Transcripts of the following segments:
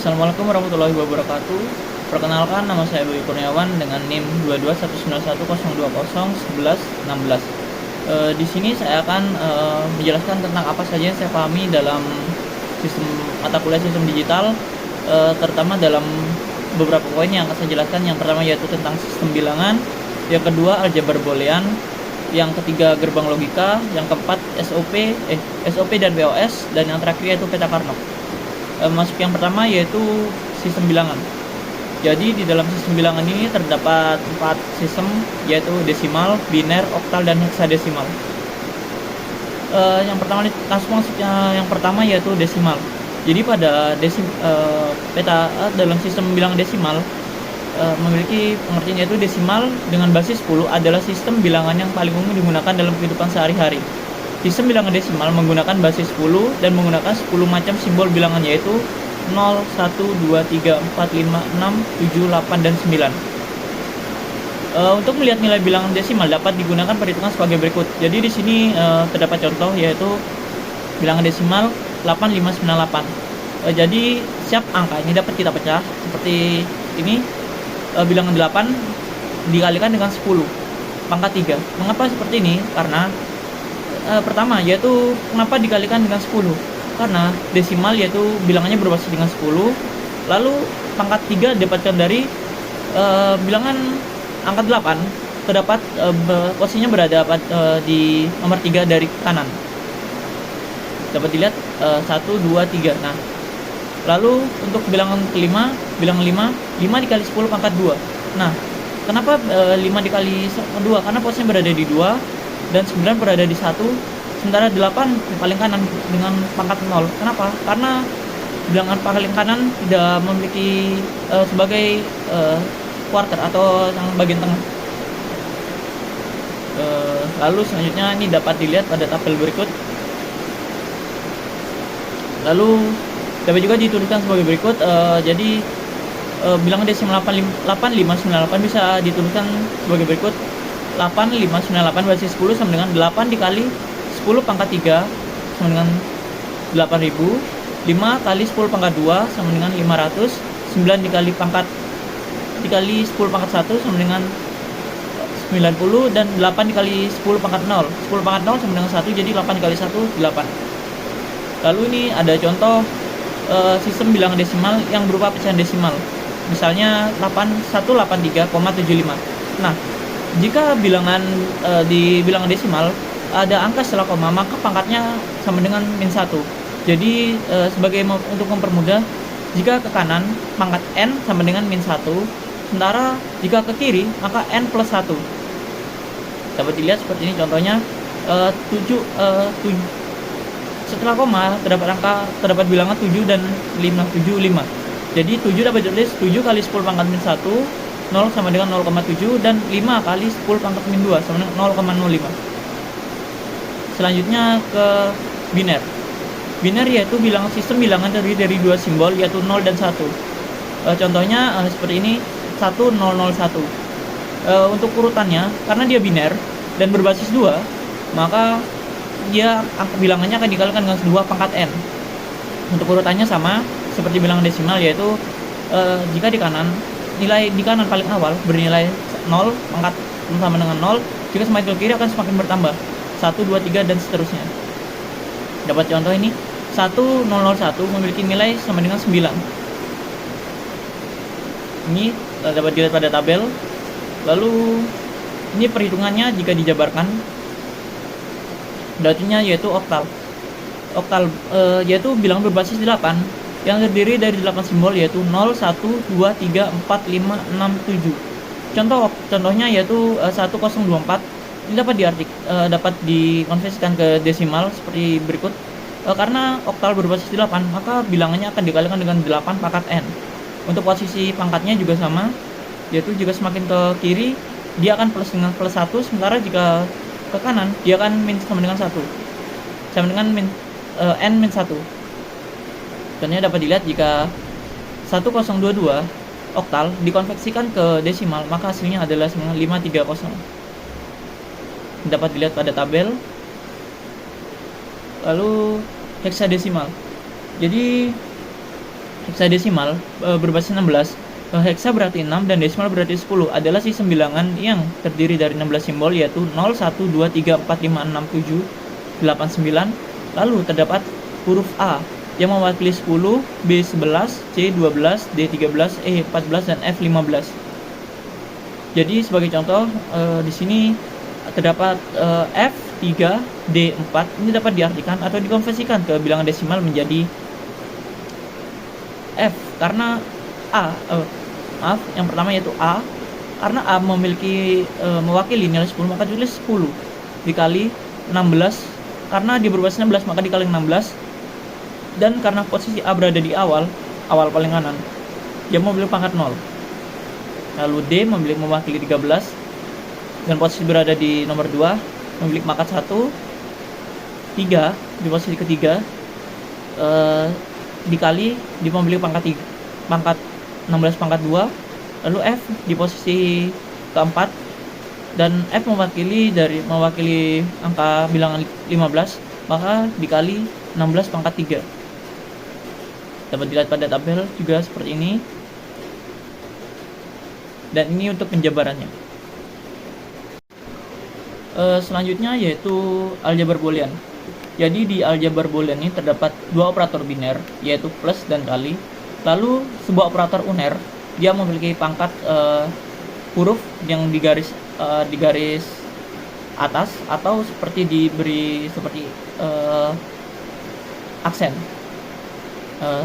Assalamualaikum warahmatullahi wabarakatuh. Perkenalkan, nama saya Boy Kurniawan dengan NIM 221910201116. Di sini saya akan menjelaskan tentang apa saja yang saya pahami dalam sistem mata kuliah sistem digital, terutama dalam beberapa poin yang akan saya jelaskan. Yang pertama yaitu tentang sistem bilangan, yang kedua aljabar boolean, yang ketiga gerbang logika, yang keempat SOP dan BOS, dan yang terakhir yaitu peta Carnot. Masuk yang pertama yaitu sistem bilangan. Jadi di dalam sistem bilangan ini terdapat 4 sistem, yaitu desimal, biner, oktal, dan heksadesimal. Yang pertama langsung maksudnya yang pertama yaitu desimal. Jadi pada dalam sistem bilangan desimal memiliki pengertian yaitu desimal dengan basis 10 adalah sistem bilangan yang paling umum digunakan dalam kehidupan sehari-hari. Sistem bilangan desimal menggunakan basis 10 dan menggunakan 10 macam simbol bilangan yaitu 0, 1, 2, 3, 4, 5, 6, 7, 8, dan 9. Untuk melihat nilai bilangan desimal dapat digunakan perhitungan sebagai berikut. Jadi di sini terdapat contoh yaitu bilangan desimal 8598. Jadi setiap angka ini dapat kita pecah seperti ini. Bilangan 8 dikalikan dengan 10 pangkat 3. Mengapa seperti ini? Karena pertama yaitu kenapa dikalikan dengan 10? Karena desimal yaitu bilangannya berbasis dengan 10, lalu pangkat 3 didapatkan dari bilangan angka 8 terdapat posisinya berada di nomor 3 dari kanan. Dapat dilihat 1, 2, 3. Nah, lalu untuk bilangan kelima, bilangan 5 dikali 10 pangkat 2. Nah, kenapa 5 dikali 2? Karena posisinya berada di 2 dan 9 berada di 1, sementara 8 di paling kanan dengan pangkat 0. Kenapa? Karena bilangan paling kanan tidak memiliki sebagai quarter atau yang bagian tengah. Lalu selanjutnya ini dapat dilihat pada tabel berikut. Lalu dapat juga dituliskan sebagai berikut. Jadi bilangan desimal 8598 bisa dituliskan sebagai berikut. 8598 basis 10 sama dengan 8 dikali 10 pangkat 3 sama dengan 8000. 5 kali 10 pangkat 2 sama dengan 500. 9 dikali 10 pangkat 1 sama dengan 90, dan 8 dikali 10 pangkat 0. 10 pangkat 0 sama dengan 1, jadi 8 dikali 1 8. Lalu ini ada contoh sistem bilangan desimal yang berupa pecahan desimal. Misalnya 8183,75. Nah, jika bilangan di bilangan desimal ada angka setelah koma, maka pangkatnya sama dengan -1. Jadi untuk mempermudah, jika ke kanan pangkat n sama dengan -1, sementara jika ke kiri maka n plus 1. Dapat dilihat seperti ini contohnya. 7 setelah koma terdapat bilangan 7 dan 5. Jadi 7 dapat ditulis 7 kali 10 pangkat -1, 0 sama dengan 0,7, dan 5 kali 10 pangkat -2 sama dengan 0,05. Selanjutnya ke biner. Biner yaitu sistem bilangan terdiri dari 2 simbol yaitu 0 dan 1. Contohnya seperti ini, 1001. Untuk urutannya, karena dia biner dan berbasis 2, maka bilangannya akan dikalikan dengan 2 pangkat n. Untuk urutannya sama seperti bilangan desimal, yaitu jika nilai di kanan paling awal bernilai 0, pangkat sama dengan 0, jika semakin ke kiri akan semakin bertambah 1, 2, 3, dan seterusnya. Dapat contoh ini, 1001 memiliki nilai sama dengan 9. Ini dapat dilihat pada tabel. Lalu ini perhitungannya jika dijabarkan, berartinya yaitu oktal. Oktal yaitu bilangan berbasis 8 yang terdiri dari 8 simbol yaitu 0, 1, 2, 3, 4, 5, 6, 7. Contohnya yaitu 1024. Ini dapat dikonversikan ke desimal seperti berikut. Karena oktal berbasis 8, maka bilangannya akan dikalikan dengan 8 pangkat n. Untuk posisi pangkatnya juga sama, yaitu jika semakin ke kiri dia akan plus dengan plus 1, sementara jika ke kanan dia akan sama dengan 1, sama dengan n-1. Contohnya dapat dilihat jika 1022 oktal dikonversikan ke desimal, maka hasilnya adalah 530. Dapat dilihat pada tabel. Lalu heksadesimal. Jadi heksadesimal berbasis 16. Heksa berarti 6 dan desimal berarti 10 adalah sistem bilangan yang terdiri dari 16 simbol, yaitu 0, 1, 2, 3, 4, 5, 6, 7, 8, 9. Lalu terdapat huruf A yang mewakili 10, B 11, C 12, D 13, E 14, dan F 15. Jadi sebagai contoh di sini terdapat F 3, D 4. Ini dapat diartikan atau dikonversikan ke bilangan desimal menjadi F karena yang pertama yaitu A, karena A memiliki mewakili nilai 10, maka tulis 10 dikali 16, karena di berbasis 16 maka dikali 16, dan karena posisi A berada di awal paling kanan, dia memiliki pangkat 0. Lalu D mewakili 13 dan posisi berada di nomor 2, memiliki pangkat 1. 3 di posisi ketiga dikali di memiliki pangkat 16 pangkat 2. Lalu F di posisi keempat, dan F mewakili angka bilangan 15, maka dikali 16 pangkat 3. Dapat dilihat pada tabel juga seperti ini. Dan ini untuk penjabarannya. Selanjutnya yaitu aljabar boolean. Jadi di aljabar boolean ini terdapat dua operator biner, yaitu plus dan kali. Lalu sebuah operator uner, dia memiliki pangkat huruf yang di garis atas, atau seperti diberi seperti aksen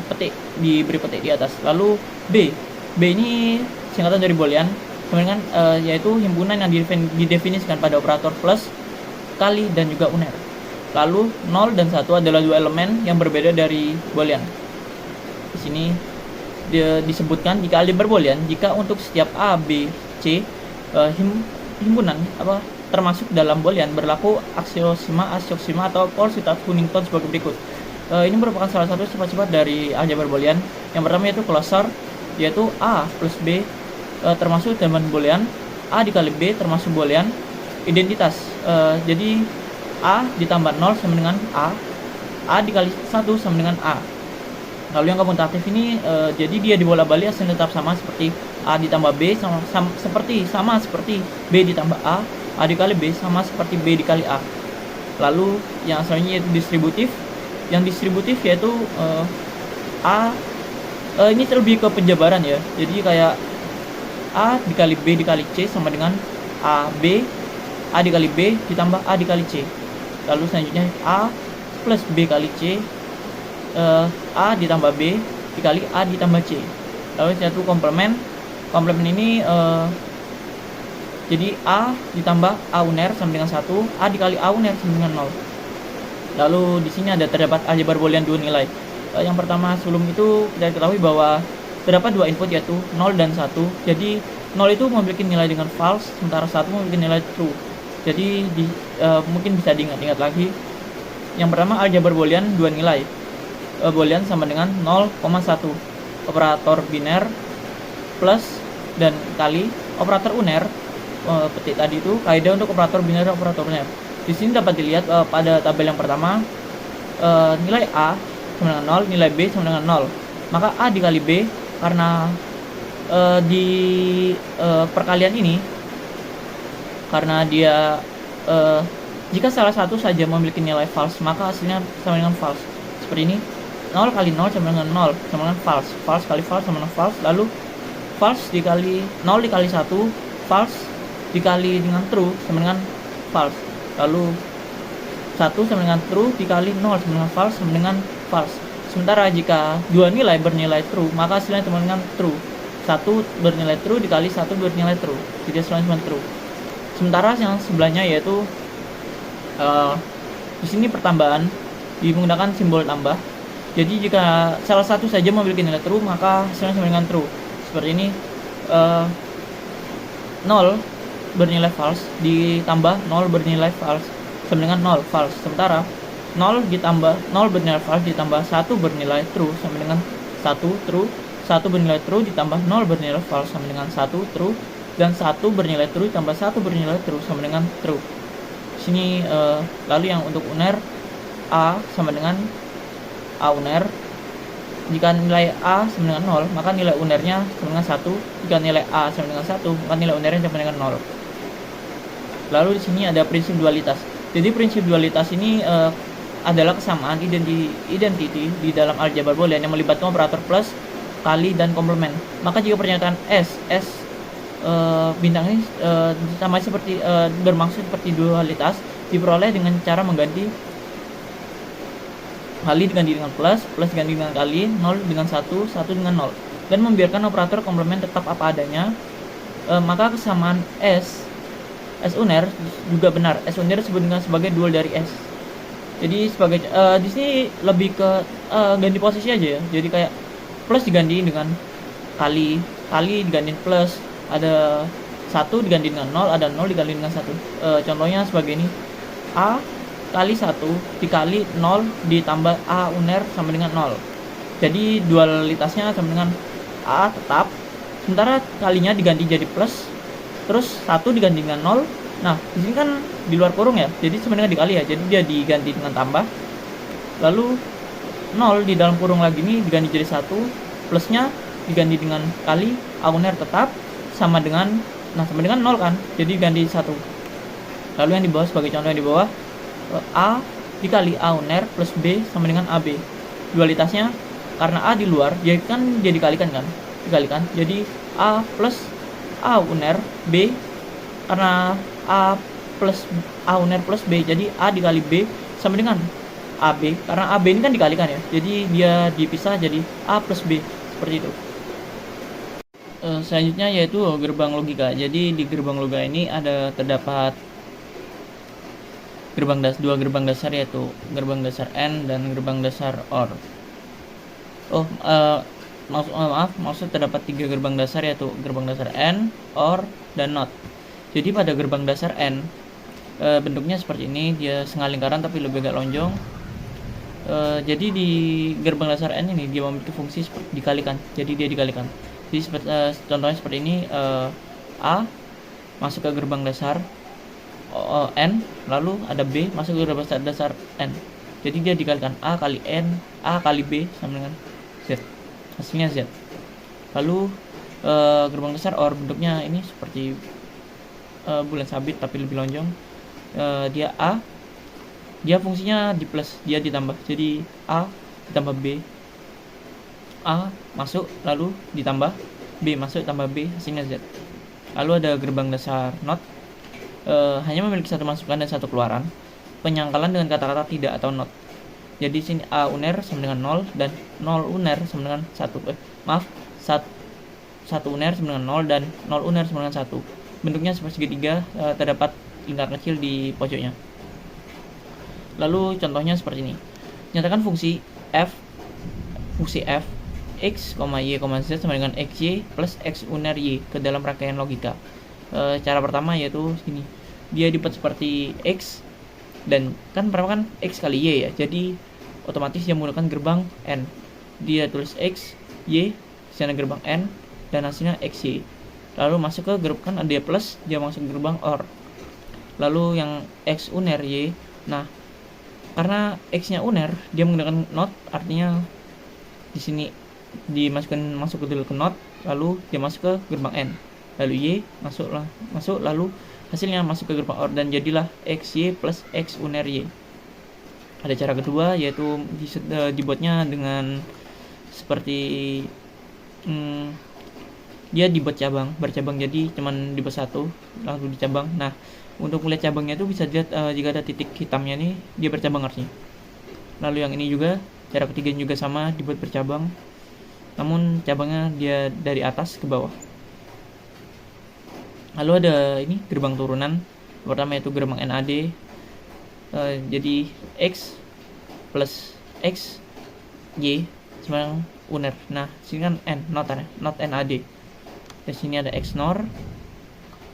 petik, diberi petik di atas. Lalu B ini singkatan dari boolean, kemudian yaitu himpunan yang didefinisikan pada operator plus, kali, dan juga uner. Lalu 0 dan 1 adalah dua elemen yang berbeda dari boolean. Di sini disebutkan jika aljabar boolean, jika untuk setiap A, B, C himpunan termasuk dalam boolean berlaku aksioma atau Pauls-Huntington sebagai berikut. Ini merupakan salah satu sifat-sifat dari aljabar boolean. Yang pertama yaitu closure, yaitu A plus B termasuk dalam boolean, A dikali B termasuk boolean. Identitas, jadi A ditambah 0 sama dengan A dikali 1 sama dengan A. Lalu yang komutatif ini jadi dia dibolak-balik hasilnya tetap sama, seperti A ditambah B sama seperti B ditambah A dikali B sama seperti B dikali A. Lalu yang selanjutnya yaitu distributif. Yang distributif yaitu ini lebih ke penjabaran ya. Jadi kayak A dikali B dikali C sama dengan A dikali B ditambah A dikali C. Lalu selanjutnya A plus B kali C, A ditambah B dikali A ditambah C. Lalu satu komplement ini jadi A ditambah A uner sama dengan 1, A dikali A uner sama dengan 0. Lalu di sini terdapat aljabar boolean dua nilai. Yang pertama, sebelum itu kita ketahui bahwa terdapat dua input yaitu 0 dan 1. Jadi 0 itu memiliki nilai dengan false, sementara 1 memiliki nilai true. Jadi mungkin bisa diingat-ingat lagi. Yang pertama, aljabar boolean dua nilai. Boolean sama dengan 0,1. Operator biner plus dan kali. Operator uner petik tadi itu kaidah untuk operator biner dan operator uner. Di sini dapat dilihat pada tabel yang pertama, nilai A sama dengan 0, nilai B sama dengan 0. Maka A dikali B, karena di perkalian ini, karena dia jika salah satu saja memiliki nilai false, maka hasilnya sama dengan false. Seperti ini, 0 kali 0 sama dengan 0 sama dengan false. False kali false sama dengan false. Lalu false dikali 0 dikali 1, false dikali dengan true sama dengan false. Lalu 1 sama dengan true dikali 0 sama dengan false sama dengan false. Sementara jika dua nilai bernilai true, maka hasilnya sama dengan true. 1 bernilai true dikali 1 bernilai true, jadi hasilnya sama true. Sementara yang sebelahnya yaitu di sini pertambahan menggunakan simbol tambah. Jadi jika salah satu saja memiliki nilai true, maka hasilnya sama dengan true. Seperti ini, 0 bernilai false ditambah 0 bernilai false sama dengan 0 false. Sementara 0 bernilai false ditambah 1 bernilai true sama dengan 1 true. 1 bernilai true ditambah 0 bernilai false sama dengan 1 true, dan 1 bernilai true ditambah 1 bernilai true sama dengan true. Sini lalu yang untuk uner, A sama dengan A uner Jika nilai A sama dengan 0, maka nilai unernya sama dengan 1. Jika nilai A sama dengan 1, maka nilai unernya sama dengan 0. Lalu di sini ada prinsip dualitas. Jadi prinsip dualitas ini adalah kesamaan identity di dalam aljabar boolean yang melibatkan operator plus, kali, dan komplement. Maka jika pernyataan S bintang ini sama seperti bermaksud seperti dualitas, diperoleh dengan cara mengganti kali diganti dengan plus, plus diganti dengan kali, 0 dengan 1, 1 dengan 0, dan membiarkan operator komplement tetap apa adanya, maka kesamaan S uner juga benar. S uner disebut dengan sebagai dual dari S. Jadi sebagai di sini lebih ke ganti posisi aja ya. Jadi kayak plus diganti dengan kali diganti plus, ada 1 diganti dengan 0, ada 0 diganti dengan 1. Contohnya sebagai ini, A kali 1 dikali 0 ditambah A uner sama dengan 0. Jadi dualitasnya sama dengan A tetap, sementara kalinya diganti jadi plus, terus 1 diganti dengan 0. Nah, di sini kan di luar kurung ya, jadi sebenarnya dikali ya, jadi dia diganti dengan tambah. Lalu 0 di dalam kurung lagi ini diganti jadi 1, plusnya diganti dengan kali, A uner tetap sama dengan 0 kan, jadi ganti 1. Lalu yang di bawah sebagai contoh yang di bawah, A dikali A uner plus B sama dengan AB. Dualitasnya karena A di luar, jadi kan dia dikalikan. Jadi A plus A uner B, karena A plus A uner plus B, jadi A dikali B sama dengan AB. Karena AB ini kan dikalikan ya, jadi dia dipisah jadi A plus B, seperti itu. Selanjutnya yaitu gerbang logika. Jadi di gerbang logika ini terdapat dua gerbang dasar, yaitu gerbang dasar AND dan gerbang dasar OR. Maksud terdapat 3 gerbang dasar, yaitu gerbang dasar AND, OR, dan NOT. Jadi pada gerbang dasar AND bentuknya seperti ini, dia setengah lingkaran tapi lebih agak lonjong. Jadi di gerbang dasar AND ini dia memiliki fungsi dikalikan, jadi dia dikalikan. Jadi contohnya seperti ini, A masuk ke gerbang dasar N, lalu ada B masuk ke gerbang dasar N, jadi dia dikalikan A kali N, A kali B sama dengan Z, hasilnya Z. Lalu gerbang dasar OR bentuknya ini seperti bulan sabit tapi lebih lonjong. Dia A, dia fungsinya di plus, dia ditambah, jadi A ditambah B, A masuk lalu ditambah B masuk tambah B, hasilnya Z. Lalu ada gerbang dasar NOT, hanya memiliki satu masukan dan satu keluaran, penyangkalan dengan kata-kata tidak atau not. Jadi sini A uner sama dengan 0 dan 0 uner sama dengan 1. 1 uner sama dengan 0 dan 0 uner sama dengan 1. Bentuknya seperti segitiga, terdapat lingkar kecil di pojoknya. Lalu contohnya seperti ini. Nyatakan fungsi f x, y, z sama dengan xy plus x uner y ke dalam rangkaian logika. Cara pertama yaitu sini, dia dibuat seperti x, dan kan pertama kan x kali y ya, jadi otomatis dia menggunakan gerbang n. Dia tulis x, y, sana gerbang n, dan hasilnya xy. Lalu masuk ke grup, kan ada plus, dia masuk ke gerbang OR. Lalu yang x uner y, nah karena x nya uner, dia menggunakan not, artinya di sini masuk ke not, lalu dia masuk ke gerbang n. Lalu y masuk lalu hasilnya masuk ke gerbang OR, dan jadilah xy plus x uner y. Ada cara kedua, yaitu dibuatnya dengan seperti dia dibuat bercabang, jadi cuman dibuat satu lalu dicabang. Nah, untuk melihat cabangnya itu bisa dilihat jika ada titik hitamnya nih, dia bercabang artinya. Lalu yang ini juga cara ketiga juga sama, dibuat bercabang, namun cabangnya dia dari atas ke bawah. Lalu ada ini gerbang turunan, pertama yaitu gerbang NAD. Jadi x plus x y sama uner. Nah, sini kan n, not NAD. Di sini ada x nor,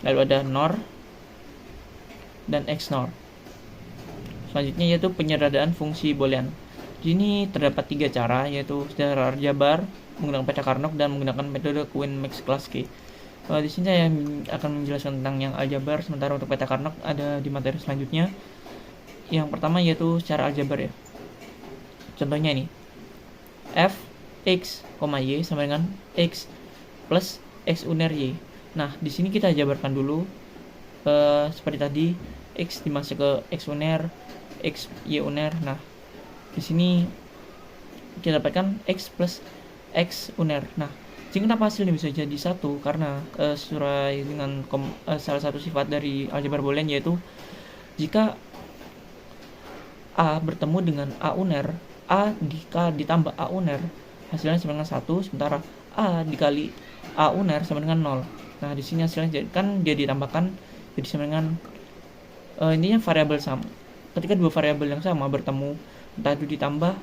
lalu ada nor dan x nor. Selanjutnya yaitu penyederhanaan fungsi boolean. Di sini terdapat 3 cara, yaitu secara aljabar, menggunakan pecah Carnot, dan menggunakan metode Cohen-Max-Klasky. Di sini saya akan menjelaskan tentang yang aljabar, sementara untuk peta Carnot ada di materi selanjutnya. Yang pertama yaitu secara aljabar ya. Contohnya ini, f X, Y sama dengan X plus X uner Y. Nah, di sini kita jabarkan dulu seperti tadi, X dimasuk ke X uner, X Y uner. Nah, di sini kita dapatkan X plus X uner. Nah, jadi kenapa hasilnya bisa jadi satu? Karena sesuai dengan salah satu sifat dari aljabar boolean, yaitu jika A bertemu dengan A uner, A jika ditambah A uner, hasilnya sama dengan 1, sementara A dikali A uner sama dengan 0. Nah, di sini hasilnya kan dia ditambahkan jadi sama dengan intinya variabel sama. Ketika dua variabel yang sama bertemu, entah itu ditambah,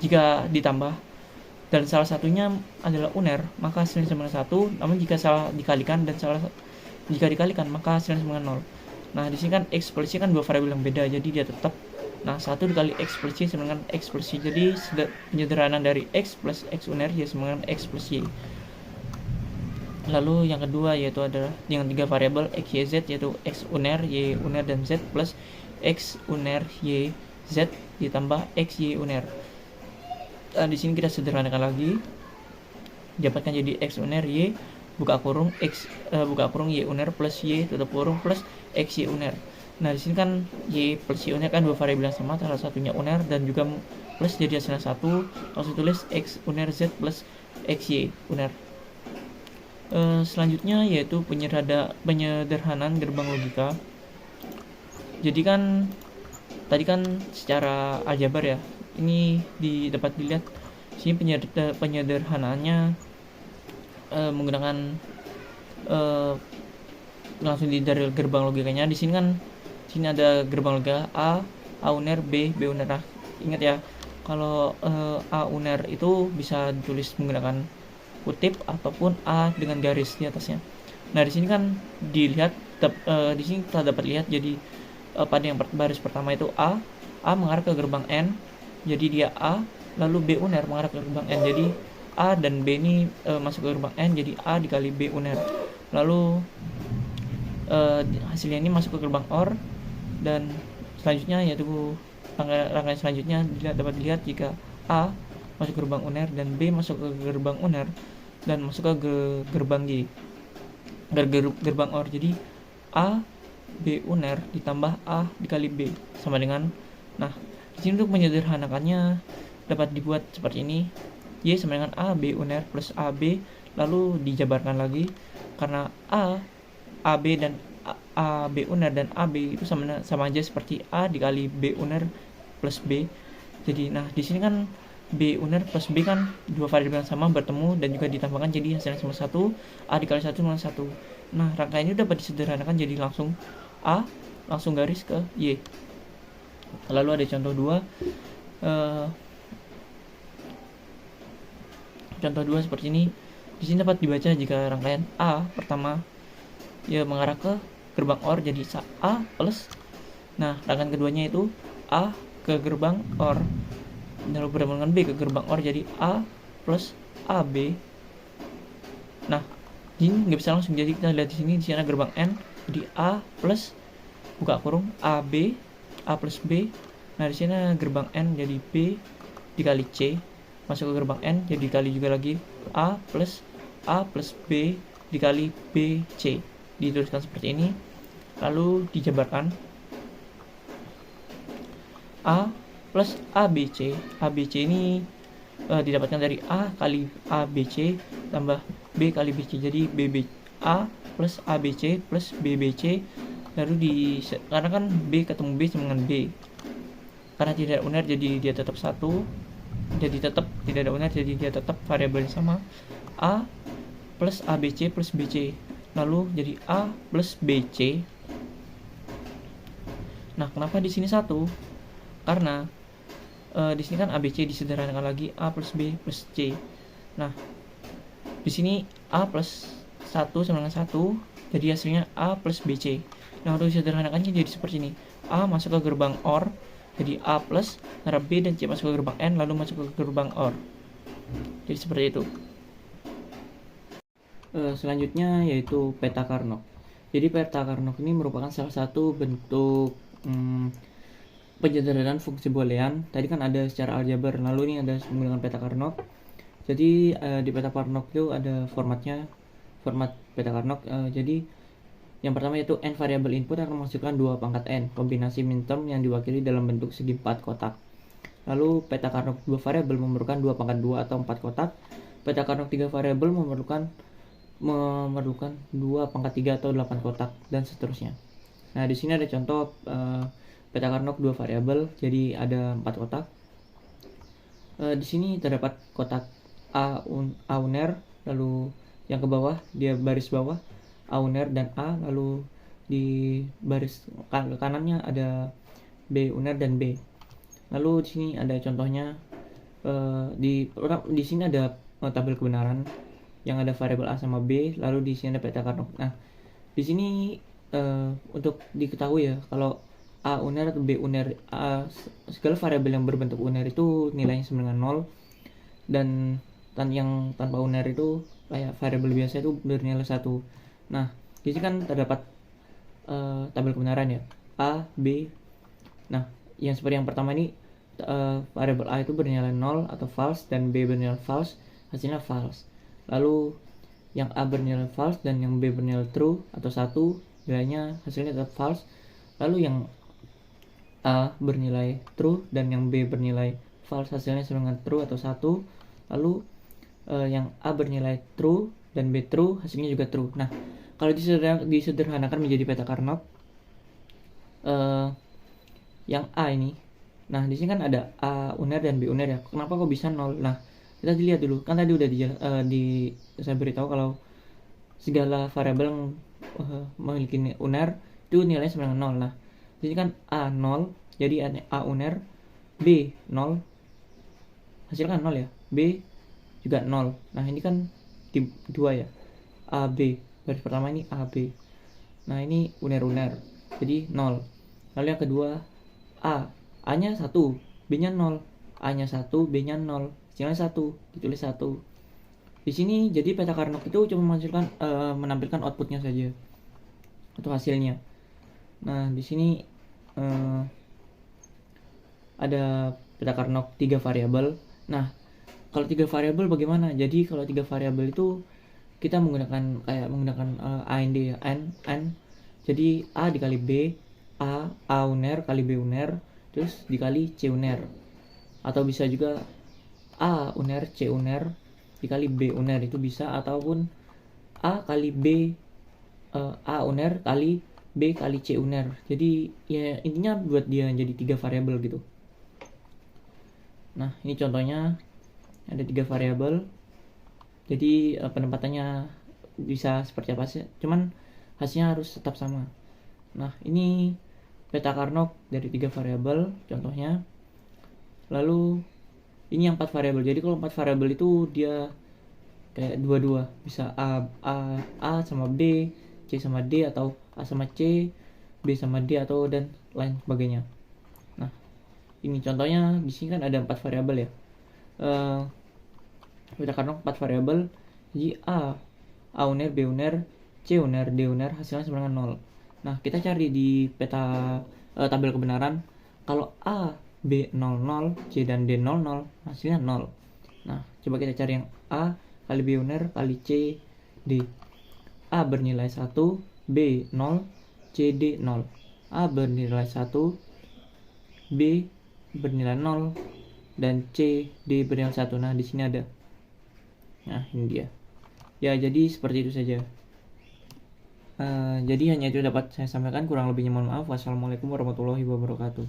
jika ditambah dan salah satunya adalah uner, maka hasilnya sama dengan 1. Namun jika salah dikalikan dan jika dikalikan, maka hasilnya sama dengan 0. Nah, di sini kan X plus Y kan dua variabel yang beda, jadi dia tetap. Nah, 1 dikali X plus Y sama dengan X plus Y. Jadi penyederhanaan dari X plus X uner Y sama dengan X plus Y. Lalu yang kedua yaitu adalah dengan 3 variabel X, Y, Z, yaitu X uner, Y uner, dan Z plus X uner, Y, Z ditambah X, Y uner. Di sini kita sederhanakan lagi, dapatkan jadi X uner Y buka kurung buka kurung Y uner plus Y tutup kurung plus X, Y uner. Nah, di sini kan Y plus Y uner kan dua variabel yang sama, salah satunya uner dan juga plus, jadi hasilnya 1. Langsung tulis X uner Z plus X, Y uner. Selanjutnya yaitu penyederhanaan gerbang logika. Jadi kan tadi kan secara aljabar ya, ini dapat dilihat sini penyederhanaannya menggunakan langsung dari gerbang logikanya. Di sini kan sini ada gerbang logika A uner, B uner. Nah, ingat ya, kalau A uner itu bisa ditulis menggunakan kutip ataupun A dengan garis di atasnya. Nah, di sini kan dilihat di sini kita dapat lihat jadi pada yang baris pertama itu A mengarah ke gerbang N, jadi dia A, lalu B uner mengarah ke gerbang N, jadi A dan B ini masuk ke gerbang N, jadi A dikali B uner. Lalu hasilnya ini masuk ke gerbang OR, dan selanjutnya yaitu rangkaian selanjutnya dapat dilihat jika A masuk ke gerbang uner dan B masuk ke gerbang uner dan masuk ke gerbang G, gerbang OR. Jadi A B uner ditambah A dikali B sama dengan, nah di sini untuk menyederhanakannya dapat dibuat seperti ini, Y sama dengan A B uner plus AB, lalu dijabarkan lagi karena A AB dan A B uner dan AB itu sama aja seperti A dikali B uner plus B. Jadi nah di sini kan B uner plus B kan dua variabel yang sama bertemu dan juga ditambahkan jadi hasilnya sama 1, A dikali 1 sama 1. Nah, rangkaian ini dapat disederhanakan jadi langsung A langsung garis ke Y. Lalu ada contoh 2. Contoh 2 seperti ini. Di sini dapat dibaca jika rangkaian A pertama ya mengarah ke gerbang OR, jadi A plus, nah rangkaian keduanya itu A ke gerbang OR, lalu bertemu dengan B ke gerbang OR, jadi A plus AB. Nah, ini nggak bisa langsung, jadi kita lihat di sini ada gerbang N, jadi A plus buka kurung AB, A plus B. Nah, di sini gerbang N jadi B dikali C, masuk ke gerbang N jadi dikali juga lagi A plus B dikali B C, dituliskan seperti ini, lalu dijabarkan A plus ABC. ABC ini didapatkan dari A kali ABC tambah B kali BC, jadi A plus ABC plus BBC, lalu karena kan B ketemu B sama dengan B, karena tidak uner jadi dia tetap 1, jadi tetap tidak ada uner jadi dia tetap variabelnya sama, A plus ABC plus BC, lalu jadi A plus BC. Nah, kenapa di sini 1? Karena di sini kan ABC disederhanakan lagi A plus B plus C. Nah, di sini A plus 1 sama dengan 1, jadi hasilnya A plus BC. Nah, untuk disederhanakannya jadi seperti ini. A masuk ke gerbang OR, jadi A plus, antara B dan C masuk ke gerbang N, lalu masuk ke gerbang OR. Jadi seperti itu. Selanjutnya yaitu peta Carnot. Jadi peta Carnot ini merupakan salah satu bentuk penyederhanaan fungsi boolean. Tadi kan ada secara aljabar, lalu ini ada menggunakan peta Carnot. Jadi di peta Carnot itu ada format peta Carnot. Jadi yang pertama yaitu n variable input akan menghasilkan 2 pangkat n, kombinasi minterm yang diwakili dalam bentuk segi 4 kotak. Lalu peta Carnot 2 variabel memerlukan 2 pangkat 2 atau 4 kotak. Peta Carnot 3 variabel memerlukan 2 pangkat 3 atau 8 kotak, dan seterusnya. Nah, di sini ada contoh peta Carnot 2 variabel, jadi ada 4 kotak. Di sini terdapat kotak A uner, lalu yang ke bawah dia baris bawah A uner dan A, lalu di baris kanannya ada B uner dan B. Lalu di sini ada contohnya, di sini ada tabel kebenaran yang ada variabel A sama B, lalu di sini ada peta Carnot. Nah, di sini untuk diketahui ya, kalau A uner atau B uner, segala variabel yang berbentuk uner itu nilainya sama dengan 0, dan yang tanpa uner itu kayak variabel biasa itu bernilai 1. Nah, di sini kan terdapat tabel kebenaran ya, A, B. Nah, yang seperti yang pertama ini variabel A itu bernilai 0 atau false dan B bernilai false, hasilnya false. Lalu yang A bernilai false dan yang B bernilai true atau 1, nilainya hasilnya tetap false. Lalu yang A bernilai true dan yang B bernilai false, hasilnya sama dengan true atau 1. Lalu yang A bernilai true dan B true, hasilnya juga true. Nah, kalau disederhanakan menjadi peta Carnot, yang A ini, nah di sini kan ada A uner dan B uner ya. Kenapa kok bisa 0? Nah, kita dilihat dulu. Kan tadi udah saya beritahu kalau segala variabel yang memiliki uner itu nilainya sama dengan 0. Nah, di sini kan A 0, jadi A uner, B 0, hasilnya kan 0 ya, B juga 0. Nah, ini kan di 2 ya, A B, baris pertama ini A B. Nah, ini uner, jadi 0. Lalu yang kedua, A nya 1, B nya 0, A nya 1, B nya 0, hasilnya 1, ditulis 1. Di sini jadi peta Carnot itu cuma menampilkan outputnya saja atau hasilnya. Nah, di sini ada peta Carnot 3 variabel. Nah, kalau 3 variabel bagaimana? Jadi kalau 3 variabel itu kita menggunakan AND ya, n. Jadi A dikali B, A uner kali B uner, terus dikali C uner. Atau bisa juga A uner C uner dikali B uner, itu bisa. Ataupun A kali B, A uner kali B kali C uner. Jadi ya intinya buat dia jadi 3 variabel gitu. Nah, ini contohnya ada 3 variabel. Jadi penempatannya bisa seperti apa sih? Cuman hasilnya harus tetap sama. Nah, ini peta Carnot dari 3 variabel contohnya. Lalu ini yang 4 variabel. Jadi kalau 4 variabel itu dia kayak dua-dua, bisa A sama B, C sama D, atau A sama C, B sama D, atau dan lain sebagainya. Nah, ini contohnya di sini kan ada 4 variabel ya. Peta Carnot 4 variabel. Jadi A uner, B uner, C uner, D uner, hasilnya sama dengan 0. Nah, kita cari di peta tabel kebenaran, kalau A, B 00, C dan D 00, hasilnya 0. Nah, coba kita cari yang A kali B uner kali C D. A bernilai 1, B 0, C D 0. A bernilai 1, B bernilai 0, dan C D bernilai 1. Nah, di sini ada. Nah, ini dia. Ya, jadi seperti itu saja. Jadi hanya itu dapat saya sampaikan, kurang lebihnya mohon maaf. Wassalamualaikum warahmatullahi wabarakatuh.